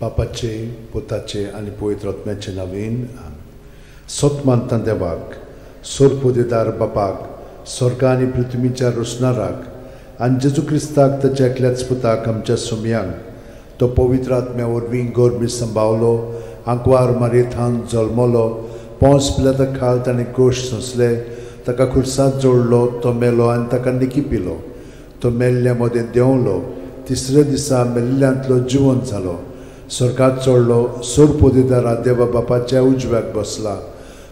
बापाचे, पुताचे आनी पवित्र आत्म्याचे नांवेन सत मानता देवाक, सोरपोदेदार बापाक, स्वर्गा आनी पृथ्वीच्या रोसणाराक आनी जेजू क्रिस्ताक ताच्या एकल्याच पुताक आमच्या सोमयांक तो पवित्र आत्म्या वरवीं गोरबी सांबावलो, आंकवार मारयेंत जल्मलो, पोंस पिलाता खाल ताणें क्रूश सोंसले, ताका खुर्सांत जोडलो, तो मेलो आनी ताका निकिपिलो, तो मेल्ल्या मदें देंवलो, तिसऱ्या दिसा मेल्ल्यांतलो जिवंत जालो, स्वर्गांत चडलो, सोरपोदेदारा देवा बापाच्या उजव्याक बसला,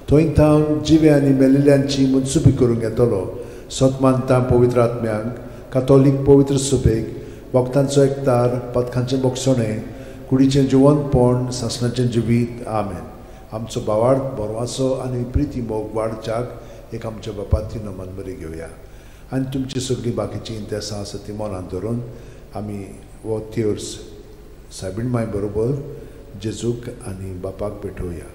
थंय थावन जिवे आनी मेल्लेल्यांची मुनसुबी करूंक येतलो, सत मानता पवित्र आत्म्यांक, कातोलीक पवित्र सुबेक, वखदांचो एकतार, पथकांचें मोगसणें, कुडीचें जिवंतपण, सासणाचें जिवीत. आमेन. आमचो भावार्थ बरवासो आनी प्रिती मोग वाडच्याक एक आमच्या बापाची नमन बरी घेवया आनी तुमची सगळीं बाकीची इंतेसां आसा ती मनांत धरून आमी हो तिर्स सायबीण माय बरोबर जेजूक आनी बापाक भेटोवया.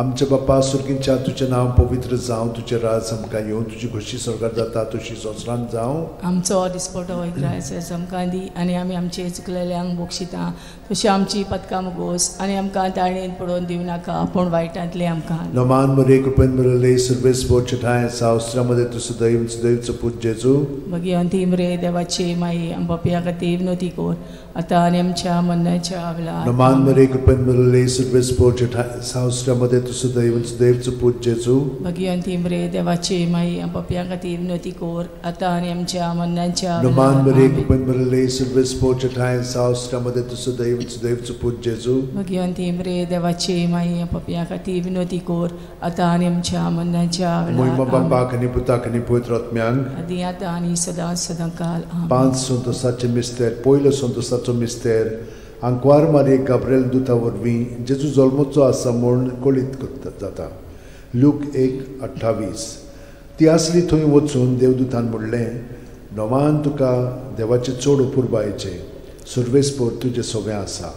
आमचे बापा सुर्गींच्या तुजें नांव पवित्र जावं, तुजें राज आमकां येवं, तुजी खोशी स्वर्गांत जाता तशी संवसारांत जावं. आमचो दिसपटो वयता आमकां दी आनी आमी आमचे चुकलेल्यांक बक्षिता तशी आमची पथकां मुगोस आनी आमकां ताळयेंत पडोवन दिवं नाका पूण वायटांतले आमकां. नमान मरे कृपेन मरले सर्वेस बोचठाय सावस्त्रामध्ये तुझं दैवचं पूज जेजू भगवंती मरे देवाचे माई आम बापया खातीर विनोती कोर आतां आनी आमच्या मरणाच्या वेळार. नमान मरे कृपेन मरले सर्वेस बोचठाय सावस्त्रामध्ये तुझं दैवचं पूज जेजू भगवंती मरे देवाचे माई आम बापया खातीर विनोती कोर आतां आनी आमच्या मरणाच्या वेळार. नमान मरे कृपेन मरले सर्वेस बोचठाय सावस्त्रामध्ये तुझं दैवचं पूज जेजू भगवंती मरे देवाचे माई आम बापया खातीर विनोती कोर आतां आनी आमच्या मरणाच्या वेळार. मोहिमा बापाक आनी पुताक आनी पवित्र आत्म्यांक आदी आतां आनी सदां काल. पांच संतोसाचे मिस्तेर, पयलो संतोसाचो मिस्तेर आंकवार मारये गाब्रिएल दुता वरवीं जेजू जल्मोचो आसा म्हूण कळीत जाता. लूक 1:28. ती आसली थंय वचून देवदूतान म्हणलें, नोमान तुका देवाचे चड अपुरबायेचें सर्वेस्पर तुजें सगळें आसा.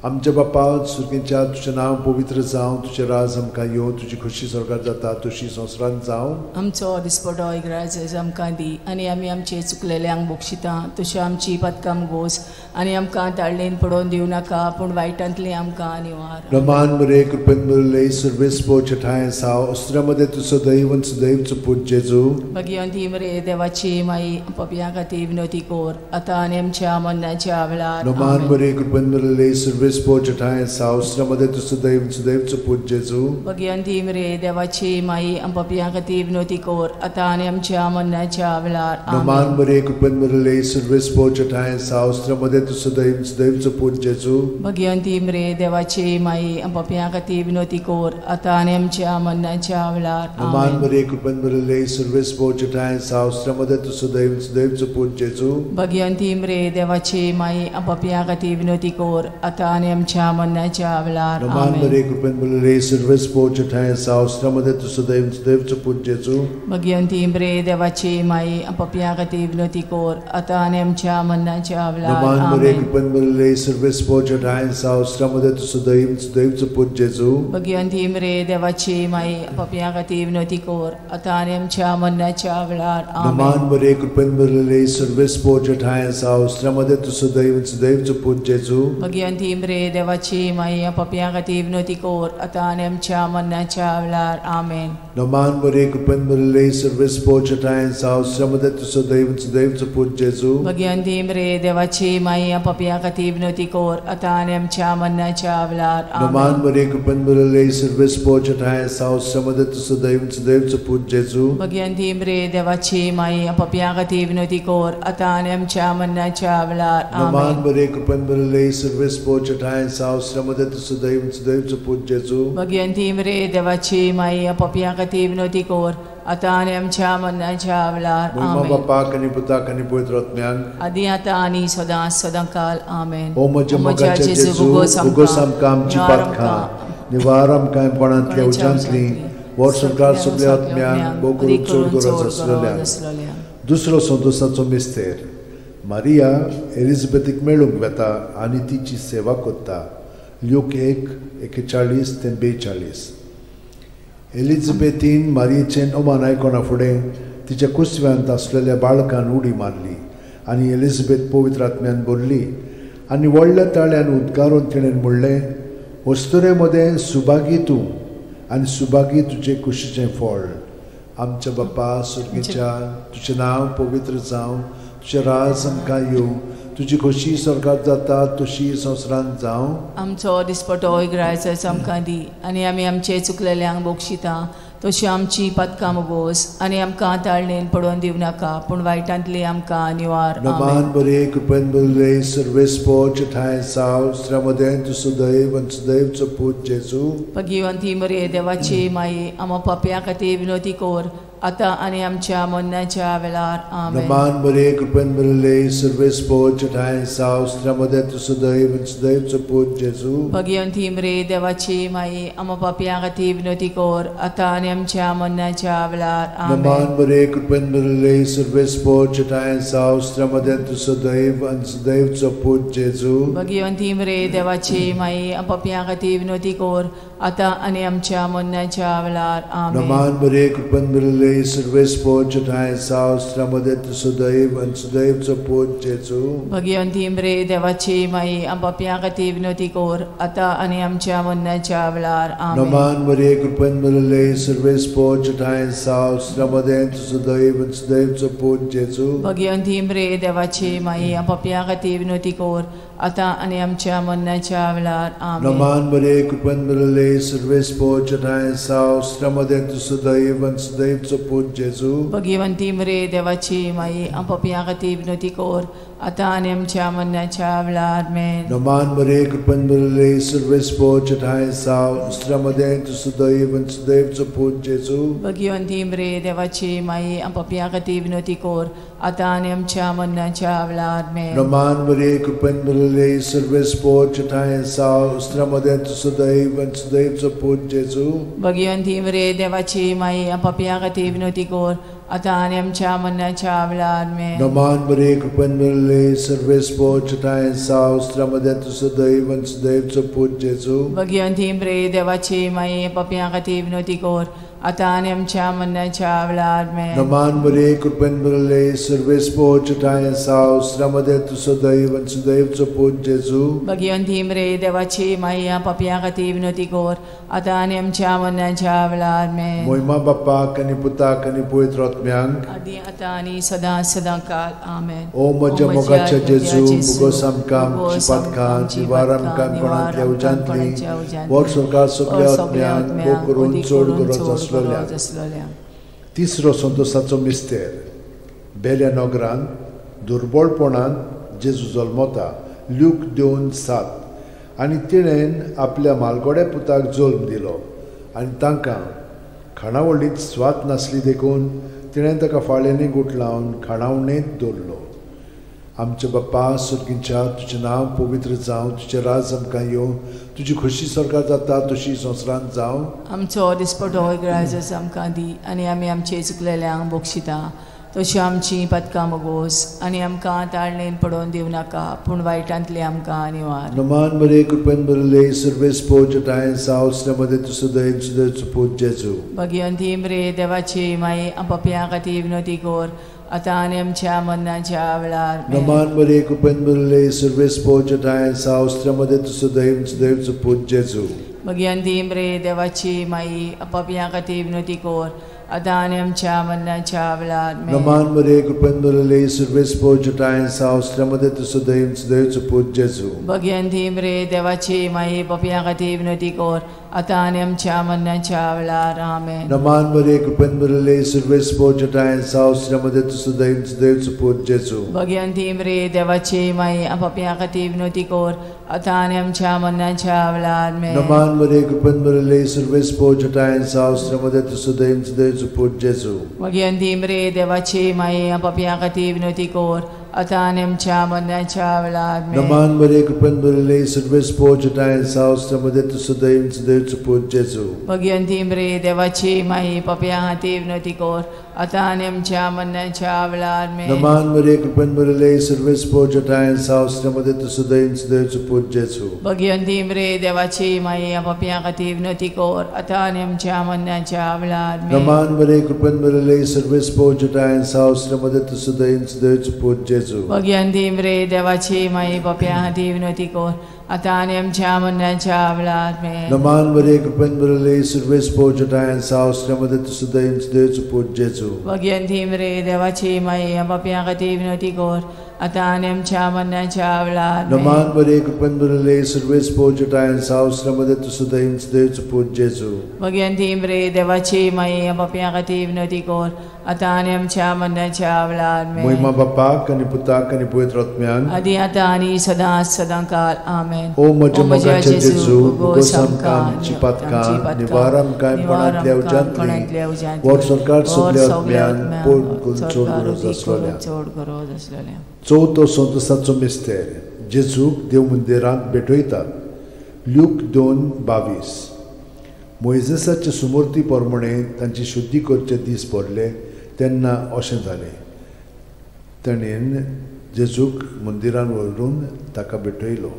आमच्या बापा सुर्गींच्या तुजें नांव पवित्र जावं, तुजें राज आमकां येवं, तुजी खोशी स्वर्गांत जाता तशी संवसारांत जावं. आमचो दिसपटो इग्रायज आमकां दी आनी आमी आमचे चुकलेल्यांक बक्षिता तशें आमची पथकां मुगोस आनी आमकां ताळयेंत पडोवन दिवं नाका पूण वायटांतले आमकां निवार. नमान मरे कृपेन मरले सर्वेस्पर चठाय सावस्त्रामध्ये तुझं दैवचं पूज जेजू भगवंती मरे देवाची माई पपया खातीर विनोती कोर आतां आनी आमच्या मरणाच्या वेळार. नमान मरे कृपेन मरले सर्वेस्पर चठाय सावस्त्रामध्ये तुझं दैवचं पूज जेजू भगवंती मरे देवाची माई पपया खातीर विनोती कोर आतां आनी आमच्या मरणाच्या वेळार. नमान मरे कृपेन मरले सर्वेस्पर चठाय सावस्त्रामध्ये तुझं दैवचं पूज जेजू भगवंती मरे देवाची माई पपया खातीर विनोती कोर आतां आनी आमच्या मरणाच्या वेळार. नमान मरे कृपेन मरले सर्वेस्पर चठाय सावस्त्रामध्ये तुझं दैवचं पूज जेजू भगवंती मरे देवाची माई पपया खातीर विनोती कोर आतां आनी आमच्या मरणाच्या वेळार. नमान मरे कृपेन मरले सर्वेस्पर चठाय सावस्त्रामध्ये तुझं दैवचं पूज जेजू भगवंती मरे देवाची माई पपया खातीर विनोती कोर आतां आनी आमच्या मरणाच्या वेळार. नमान मरे कृपेन मरले सर्वेस्पर चठाय सावस्त्रामध्ये तुझं दैवचं पूज जेजू भगवंती मरे देवाची माई पपया खातीर विनोती कोर आतां आनी आमच्या मरणाच्या वेळार. नमान मरे कृपेन मरले सर्वेस्पर चठाय सावस्त्रामध्ये तुझं दैवचं पूज जेजू भगवंती मरे देवाची माई पपया खातीर विनोती कोर आतां आनी आमच्या मरणाच्या वेळार. आमेन. नमान मरे कृपेन मरले सर्वेस्पर चठाय सावस्त्रामध्ये तुझं दैवचं पूज जेजू भगवंती मरे देवाची माई पपया खातीर विनोती कोर आतां आनी आमच्या मरणाच्या वेळार. नमान मरे कृपेन मरले सर्वेस्पर चठाय सावस्त्रामध्ये तुझं दैवचं पूज जेजू भगवंती मरे देवाची माई पपया खातीर विनोती कोर आतां आनी आमच्या मरणाच्या वेळार. नमान मरे कृपेन मरले सर्वेस्पर चठाय सावस्त्रामध्ये तुझं दैवचं पूज जेजू भगवंती मरे देवाची माई पपया खातीर विनोती कोर आतां आनी आमच्या मरणाच्या वेळार. मोहिमा बापाक आनी पुताक आनी पवित्र आत्म्यांक आदी आतां आनी सदां काल. आमेन. ओ म्हज्या मोगाचे जेजू उगोस आमकां आमची पातखां निवार आमकां पणांतल्या उज्यांतली वर सरकार सगळ्या आत्म्यांक भोव करून चड गरज आसलेल्या. दुसरो संतोसाचो मिस्तेर मारिया एलिझाबेथीक मेळूंक वेता आनी तिची सेवा करता. लूक 1:41-42. एलिझाबेथीन मारयेचें ओमान आयकोना फुडें तिच्या कुसव्यांत आसलेल्या बाळकान उडी मारली आनी एलिझाबेथ पवित्र आत्म्यान भरली आनी व्हडल्या ताळ्यान उद्गारून तिणें म्हणलें, वस्तुरे मदें सुभागी तूं आनी सुभागी तुजें कुशीचें फळ. आमच्या बापा सुर्गीच्या, तुजें नांव पवित्र जावं, तुजें राज आमकां येवं, तुजी खोशी स्वर्गांत जाता तशी संवसारांत जावं. आमचो दिसपटो इग्रायचो आमकां दी, आनी आमी आमचे चुकलेल्यांक बोगशिता तशी आमची पदकां मोगोस, आनी आमकां ताळणेन पडोवन दिवं नाका, पूण वायटांतली आमकां निवार. नमान बरे कृपेन भरले सर्वेस्पो ठाय साव श्रमदेन तू सदैव आनी सदैवचो पूत जेजू. भगिवंती मरे देवाची माई, आमो पाप्या खातीर विनोदी कोर, आतां आनी आमच्या मरणाच्या वेळार. आमेन. नमान बरे कृपेन भरले सर्वेस्पो ठाय साव श्रमदेन तू सदैव आनी सदैवचो पूत जेजू. भगिवंती मरे देवाची माई, आमो पाप्या खातीर विनोदी कोर, आतां आनी आमच्या मरणाच्या वेळार. आमेन. नमान बरे कृपेन भरले सर्वेस्पो ठाय साव श्रमदेन तू सदैव आनी सदैवचो पूत जेजू. भगिवंती मरे देवाची माई, आमो पाप्या खातीर विनोदी कोर, आतां आनी आमच्या मरणाच्या वेळार. आमेन. नमान बरे कृपेन भरले सर्वेस्पो ठाय साव श्रमदेन तू सदैव आनी सदैवचो पूत जेजू. भगिवंती मरे देवाची माई, आमो पाप्या खातीर विनोदी कोर, आतां आनी आमच्या मरणाच्या वेळार. आमेन. नमान बरे कृपेन भरले सर्वेस्पो ठाय साव श्रमदेन तू सदैव आनी सदैवचो पूत जेजू. भगिवंती मरे देवाची माई, आमो पाप्या खातीर विनोदी कोर, आतां आनी आमच्या मरणाच्या वेळार. आमेन. नमान बरे कृपेन भरले सर्वेस्पो ठाय साव श्रमदेन तू सदैव आनी सदैवचो पूत जेजू. भगिवंती मरे देवाची माई, आमो पाप्या खातीर विनोदी कोर, आतां आनी आमच्या मरणाच्या वेळार. आमेन. नमान बरे कृपेन भरले सर्वेस्पो ठाय साव श्रमदेन तू सदैव आनी सदैवचो पूत जेजू. भगिवंती मरे देवाची माई, आमो पाप्या खातीर विनोदी कोर, आतां आनी आमच्या मरणाच्या वेळार. आमेन. नमान बरे कृपेन भरले सर्वेस्पो ठाय साव श्रमदेन तू सदैव आनी सदैवचो पूत जेजू. भगिवंती मरे देवाची माई, आमो पाप्या खातीर विनोदी कोर, आतां आनी आमच्या मरणाच्या वेळार. आमेन. नमान बरे कृपेन भरले सर्वेस्पो ठाय साव श्रमदेन तू सदैव आनी सदैवचो पूत जेजू. भगिवंती मरे देवाची माई, आमो पाप्या खातीर विनोदी कोर, आतां आनी आमच्या मरणाच्या वेळार. आमेन. नमान बरे कृपेन भरले सर्वेस्पो ठाय साव श्रमदेन तू सदैव आनी सदैवचो पूत जेजू. भगिवंती मरे देवाची माई, आमो पाप्या खातीर विनोदी कोर, आतां आनी आमच्या मरणाच्या वेळार. आमेन. मोहिमा बापाक आनी पुताक आनी पवित्र आत्म्यांक, आदी आतां आनी सदां सदां काल. आमेन. ओ म्हज्या मोगाच्या जेजू, मुगोस आमकां आमची पदकां, निवार आमकां कोणांतल्या उज्यांतली, वर सरकार सगळ्या आत्म्यांक भोव करून चड गरज आसलेल्या. तिसरो संतोशाचो मिस्तेर. बेल्या नगरांत दुर्बळपणान जेजू जल्मता. ल्यूक 2:7. आनी तिणेन आपल्या मालगोड्या पुताक जल्म दिलो, आनी तांकां खाणावळींत स्वात नासली देखून तिणें ताका फाळेंनी गुट लावन खाणावळेंत दवरलो. आमच्या बापा सुर्गीच्या, तुजें नांव पवित्र जावं, तुजें राज आमकां येवं, तुजी खोशी स्वर्गांत जाता तशी संवसारांत जावं. आमचो दिसपटो इग्रायचो आमकां दी, आनी आमी आमचे चुकलेल्यांक बोगशिता तशी आमची पदकां मोगोस, आनी आमकां ताळणेन पडोवन दिवं नाका, पूण वायटांतली आमकां निवार. नमान बरे कृपेन भरले सर्वेस्पो ठाय साव श्रमदेन तू सदैव सदैवचो पूत जेजू. भगिवंती मरे देवाची माई, आमो पाप्या खातीर विनोदी कोर, आतां आनी आमच्या मरणाच्या वेळार. नमान बरे कृपेन भरले सर्वेस्पो ठाय साव श्रमदेन तू सदैव सदैवचो पूत जेजू. भगिवंती मरे देवाची माई, आमो पाप्या खातीर विनोदी कोर, आतां आनी आमच्या मरणाच्या वेळार. नमान बरे कृपेन भरले सर्वेस्पो ठाय साव श्रमदेन तू सदैव सदैवचो पूत जेजू. भगिवंती मरे देवाची माई, पाप्या खातीर विनोदी कोर, आतां आनी आमच्या मरणाच्या वेळार. आमेन. नमान बरे कृपेन भरले सर्वेस्पो ठाय साव श्रमदेन तू सदैव सदैवचो पूत जेजू. भगिवंती मरे देवाची माई, आमो पाप्या खातीर विनोदी कोर, आतां आनी आमच्या मरणाच्या वेळार. आमेन. नमान बरे कृपेन भरले सर्वेस्पो ठाय साव श्रमदेन तू सदैव सदैवचो पूत जेजू. भगिवंती मरे देवाची माई, आमो पाप्या खातीर विनोदी कोर, आतां आनी आमच्या मरणाच्या वेळार. नमान बरे कृपेन भरले सर्वेस्पो ठाय साव श्रमदेन तू सदैव सदैवचो पूत जेजू. भगिवंती मरे देवाची माई, पाप्या खातीर विनोदी कोर, आता आनी आमच्या मरणाच्या वेळार आमेन. नमान मरिये कृपेन भरले सर्वे स्पोर्जटा सावस्त्रमध्ये तू सुदैव सुदैवचो पूत जेजू. भगवंती मरे देवाची माये पापियां खातीर विनवती कर आता आनी आमच्या मरणाच्या वेळार आमेन. नमान मरिये कृपेन भरले सर्वे स्पोर्जटा सावस्त्रमध्ये तू सुदैव सुदैवचो पूत जेजू. भगवंती मरे देवाची माये पापियां खातीर विनवती कर आता आनी आमच्या मरणाच्या वेळार आमेन. नमान मरिये कृपेन भरले सर्वे स्पोर्जटा सावस्त्रमध्ये तू सुदैव सुदैवचो पूत जेजू. भगवंती मरे देवाची माये पापियां खातीर विनवती कर आता आनी आमच्या मरणाच्या वेळार आमेन. नमान मरिये कृपेन भरले सर्वे स्पोर्जटा सावस्त्रमध्ये तू सुदैव सुदैवचो पूत जेजू. भगवंती मरे देवाची माये पापियां खातीर विनवती कर आता आनी आमच्या मरणाच्या वेळार आमेन. महिमा बापाक आनी पुताक आनी पवित्र आत्म्याक आदी आता आनी सदांच सदांकाळ आमेन. ओ म्हज्या मोगाचे जेजू उगोस आमकां आमची पातकां निवार आमकां कांयपणांतल्या उज्यांतली वर सरकार सगल्या आत्म्याक पोट चड गरज आसलेल्या. चवथो संतोसाचो मिस्तेर जेजूक देव मंदिरांत भेटयतात. लूक 2:22. मोइजेसाचे सुमूर्ती प्रमाणे तांची शुद्धी करचे दीस पडले तेन्ना अशें जालें. ताणेन जेजूक मंदिरांत व्हरून ताका भेटयलो.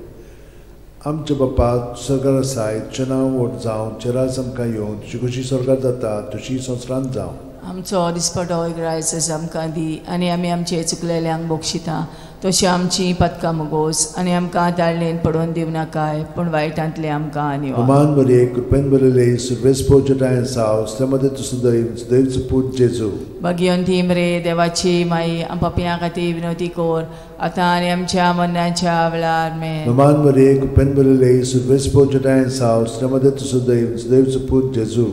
आमचे बापा स्वर्गार आसाय तुजें नांव व्हड जावं चेरास आमकां येवं तुजी कशी स्वर्गार जाता तशी संवसारांत जावं. आमचो दिसपटो रायस आमकां दी आनी आमी आमचे चुकलेल्यांक बक्षिता तशी आमची पदकां मोगोस आनी आमकां ताळणेन पडोवन दिवं नाकाय पूण वायटांतले आमकां निवार. नमान मरिये कृपेन भरले सर्वे स्पोर्जटा सावस्त्रमध्ये तू सुदैव सुदैवचो पूत जेजू. भगवंती मरे देवाची माई पापियां खातीर विनवती कर आता आनी आमच्या मरणाच्या वेळार आमेन. नमान मरिये कृपेन भरले सर्वे स्पोर्जटा सावस्त्रमध्ये तू सुदैव सुदैवचो पूत जेजू.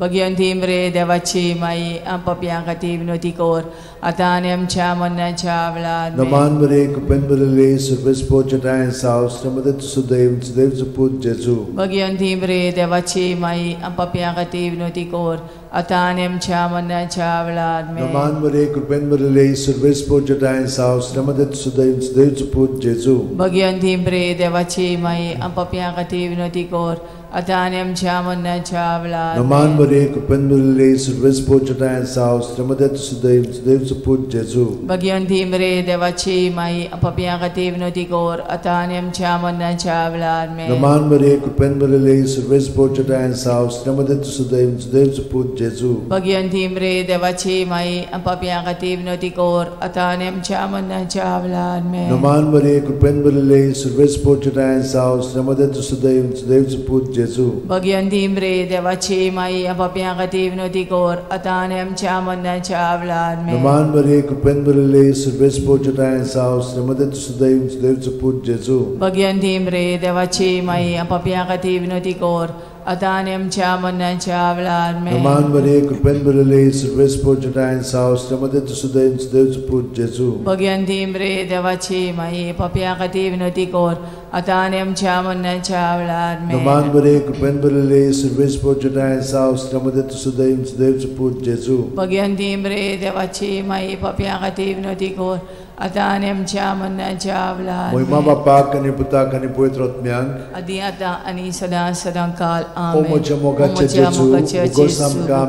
भगवंती मरे देवाची माई पापियां खातीर विनवती कर आता आनी आमच्या मरणाच्या वेळार आमेन. नमान मरिये कृपेन भरले सर्वे स्पोर्जटा सावस्त्रमध्ये तू सुदैव सुदैवचो पूत जेजू. भगवंती मरे देवाची माई पापियां खातीर विनवती कर आता आनी आमच्या मरणाच्या वेळार आमेन. नमान मरिये कृपेन भरले सर्वे स्पोर्जटा सावस्त्रमध्ये तू सुदैव सुदैवचो पूत जेजू. भगवंती मरे देवाची माई पापियां खातीर विनवती कर आता आनी आमच्या मरणाच्या वेळार आमेन. नमान मरिये कृपेन भरले सर्वे स्पोर्जटा सावस्त्रमध्ये तू सुदैव सुदैवचो पूत जेजू. भगवंती मरे देवाची माई पापियां खातीर विनवती कर आता आनी आमच्या मरणाच्या वेळार आमेन. नमान मरिये कृपेन भरले सर्वे स्पोर्जटा सावस्त्रमध्ये तू सुदैव सुदैवचो पूत जेजू. भगवंती मरे देवाची माई पापियां खातीर विनवती कर आता आनी आमच्या मरणाच्या वेळार आमेन. नमान मरिये कृपेन भरले सर्वे स्पोर्जटा सावस्त्रमध्ये तू सुदैव सुदैवचो पूत जेजू. भगवंती मरे देवाची माई पापियां खातीर विनवती कर आता आनी आमच्या मरणाच्या वेळार आमेन. नमान मरिये कृपेन भरले सर्वे स्पोर्जटा सावस्त्रमध्ये तू सुदैव सुदैवचो पूत जेजू. भगवंती मरे देवाची माई पापियां खातीर विनवती कर आता आनी आमच्या मरणाच्या वेळार आमेन. नमान मरिये कृपेन भरले सर्वे स्पोर्जटा सावस्त्रमध्ये तू सुदैव सुदैवचो पूत जेजू. भगवंती मरे देवाची माई पापियां खातीर विनवती कर आता आनी आमच्या मरणाच्या वेळार आमेन. नमान मरिये कृपेन भरले सर्वे स्पोर्जटा सावस्त्रमध्ये तू सुदैव सुदैवचो पूत जेजू. भगवंती मरे देवाची माई पापियां खातीर विनवती कर आता आनी आमच्या मरणाच्या वेळार महिमा बापाक आनी पुताक आनी पवित्र आत्म्याक आदी आता आनी सदां सदांकाळ ओ म्हज्या मोगाचे जेजू उगोस आमकां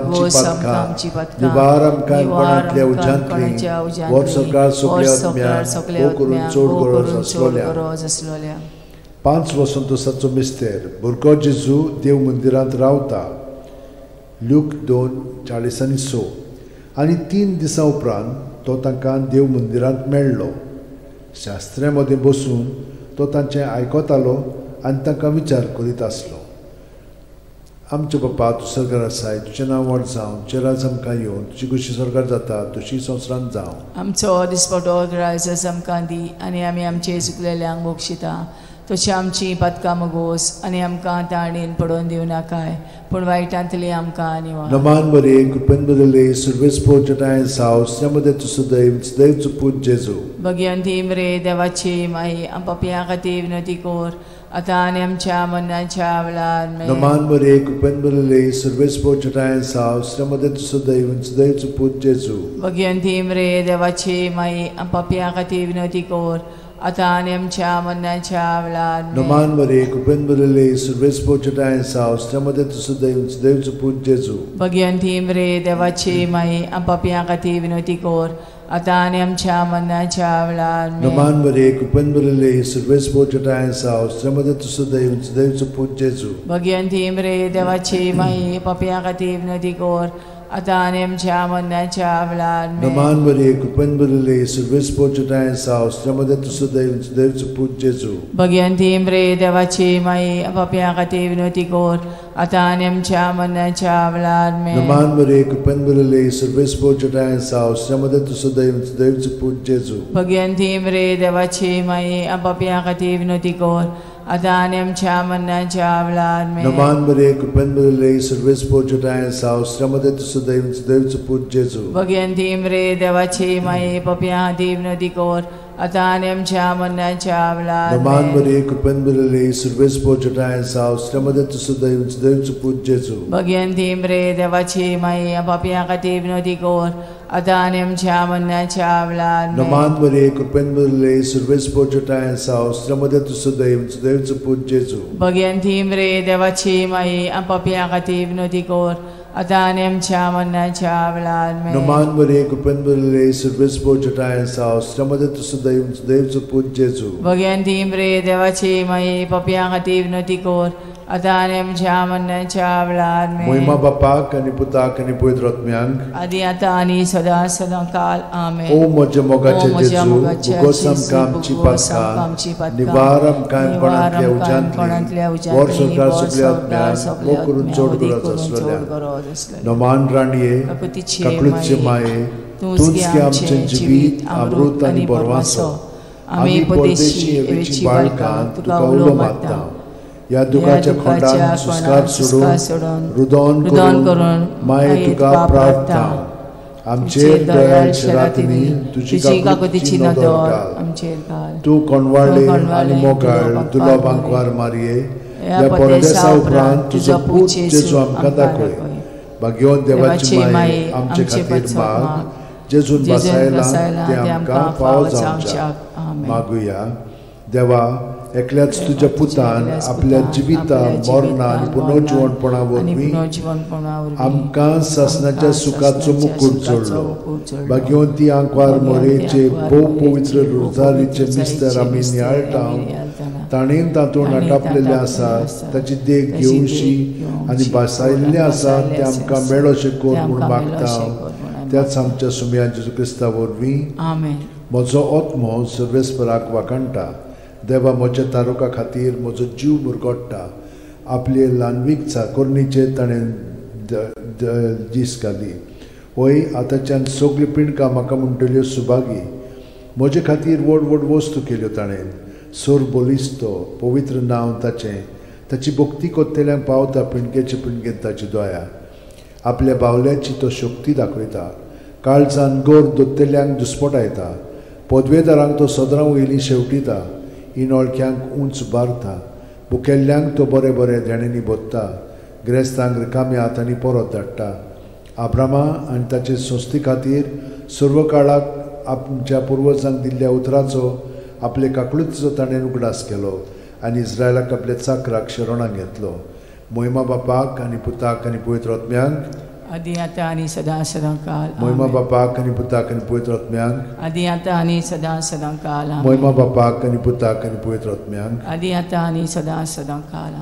आमची पातकां निवार आमकां कांयपणांतल्या उज्यांतली वर सरकार सगल्या आत्म्याक ओ करून चड गरज आसलोल्या. 5 संतोसाचो मिस्तेर भुरगो जेजू देव मंदिरांत रावता. लूक 2:40-6. आनी 3 दिसां उपरांत तो तांकां देव मंदिरांत मेळ्ळो. शास्त्र्यां मदें बसून तो तांचें आयकतालो आनी तांकां विचार करीत आसलो. आमचे बापा तूं स्वर्गार आसाय तुजें नांव व्हड जावं तुजें राज आमकां येवं तुजी कशी स्वर्गार जाता तशी संवसारांत जावं. आमचो दिसपटो रायस आमकां दी आनी आमी आमचे चुकलेल्यांक बक्षिता तशी आमची पदकां मोगोस आनी आमकां ताळणेन पडोवन दिवं नाकाय पूण वायटांतली आमकां निवार. नमान मरिये कृपेन भरले सर्वे स्पोर्जटा सावस्त्रमध्ये तू सुदैव सुदैवचो पूत जेजू. भगवंती मरे देवाची माई पापियां खातीर विनवती कर आता आनी आमच्या मरणाच्या वेळार आमेन. नमान मरिये कृपेन भरले सर्वे स्पोर्जटा सावस्त्रमध्ये तू सुदैव सुदैवचो पूत जेजू. भगवंती मरे देवाची माई पापियां खातीर विनवती कर आता आणि आमच्या मरणाच्या वेळार Naman Maria, Kupenburale, Survespo Chatayan Saus, Tramade to Sudaim, Dev to Put Jesu. Bhagwanti मरे देवाची माई पापियां खातीर विनवती कर आता आणि आमच्या मरणाच्या वेळार Naman Maria, Kupenburale, Survespo Chatayan Saus, Tramade to Sudaim, Dev to Put Jesu. Bhagwanti मरे देवाची माई पापियां खातीर विनवती कर आता आणि आमच्या मरणाच्या वेळार Naman Maria, Kupenburale, Survespo Chatayan Saus, Tramade to Sudaim, Dev to Put Jesu. Bhagwanti मरे देवाची माई पापियां खातीर विनवती कर आता आणि आमच्या मरणाच्या वेळार Naman Maria, Kupenburale, Survespo Chatayan Saus, Tramade to Sudaim, Dev to Put Jesu. Bhagwanti मरे देवाची माई पापियां खातीर विनवती कर आता आणि आमच्या मरणाच्या वेळार Naman Maria, Kupenburale, Survespo Chatayan Saus, Tramade to Sudaim, Dev to Put Jesu. Bhagwanti मरे देवाची माई पापियां खातीर विनवती कर आता आणि आमच्या मरणाच्या वेळार Naman Maria, Kupenburale, Survespo Chatayan Saus, Tramade to Sudaim, Dev to Put Jesu. Bhagwanti मरे देवाची माई पापियां खातीर विनवती कर आता आणि आमच्या मरणाच्या वेळार Naman Maria, Kupenburale, Survespo Chatayan Saus, Tramade to Sudaim, Dev to Put Jesu. Bhagwanti मरे देवाची माई पापियां खातीर विनवती कर आता आणि आमच्या मरणाच्या वेळार Naman Maria, Kupenburale, Survespo Chatayan Saus, Tramade to Sudaim, Dev to Put Jesu. Bhagwanti मरे देवाची माई पापियां खातीर विनवती कर आता आणि आमच्या मरणाच्या वेळार Moima Bapak आणि Putak आणि Pavitr Atmyank. आदी आता आणि सदा सदा काल आमेन. O moja mogache Jesu, ugosam kamci patka, nivaram kaim konantlia ujantli, vorshokar sukle Atmyank, mokurun chodgurat aswalya. Naman Raniye, Kaklutche Maye, Tunski amchen jibit, amrut आणि borwaso. आम्ही परदेशी एवेची बाळकां तुका उलो मागता. या दुखाच्या खोंडान सुस्कार सोडून रुदोन करून माये तुका प्रार्थना. आमचेर दयाळ शरातनी तुजी काकुतीची नदर आमचेर घाल. तू कोणवाळे आणि मोगाळ तुला बांकवार मारिये. या परदेसा उपरांत तुजो पूत जेजू आमकां दाखय. भाग्यवान देवाची माये आमचे खातीर माग. जेजून बसायला ते आमकां फावो जावच्याक मागुया. देवा, एकल्याच तुझ्या पुतान आपल्या जिविता मरणा आणि पुनर्जीवनपणा वरवीं आमकां सासणाच्या सुखाचो मुकुट जोडलो. भाग्यवंती आंकवार मोरेचे भोव पवित्र रोजारीचे मिस्तर आमी नियाळटाव. ताणेन तातूंत आटापलेले आसा ताची देख घेवशी आनी बसायल्ले आसा ते आमकां मेळोशें कोर म्हूण मागता. त्याच आमच्या सुम्या जेजू क्रिस्ता वरवीं म्हजो आत्मो सर्वेस्पराक वाकणटा. देवा, म्हज्या तारुका खातीर म्हजो जीव मुरगोडटा. आपले ल्हानवीक चाकोरणीचे ताणें दीस घाली. होय, आतांच्यान सगळी पिणकां म्हाका म्हणटल्यो सुभागी. म्हजे खातीर व्हड व्हड वस्तू केल्यो ताणें. सोर बोलिस्तो, पवित्र नांव ताचें. ताची भक्ती कोत्तेल्यांक पावता पिणकेचे पिणकेन ताची दया. आपल्या बावल्याची तो शक्ती दाखयता. काळजान गोर दोत्तेल्यांक दुस्पटायता. पदवेदारांक तो सदरां वयलीं शेवटिता. इनोळख्यांक उंच बारता. भुकेल्ल्यांक तो बरे बरे देणेनी बोदता. गिरेस्तांक रिकाम्या हातांनी परत धाडटा. आब्रामा आनी ताचे संस्थे खातीर सर्व काळाक आमच्या पुर्वजांक दिल्ल्या उतराचो आपले काकळुचो ताणें उगडास केलो आनी इस्रायलाक आपल्या चाकराक शरणांत घेतलो. मोहिमा बापाक आनी पुताक आनी पवित्र आत्म्यांक आदी आता आणि सदा सदा काल. मोहिमा बापाक आनी पुताक आनी पवित्र आत्म्यांक आदी आता आणि सदा सदा काल. मोहिमा बापाक आनी पुताक आनी पवित्र आत्म्यांक आदी आता आणि सदा सदा काल.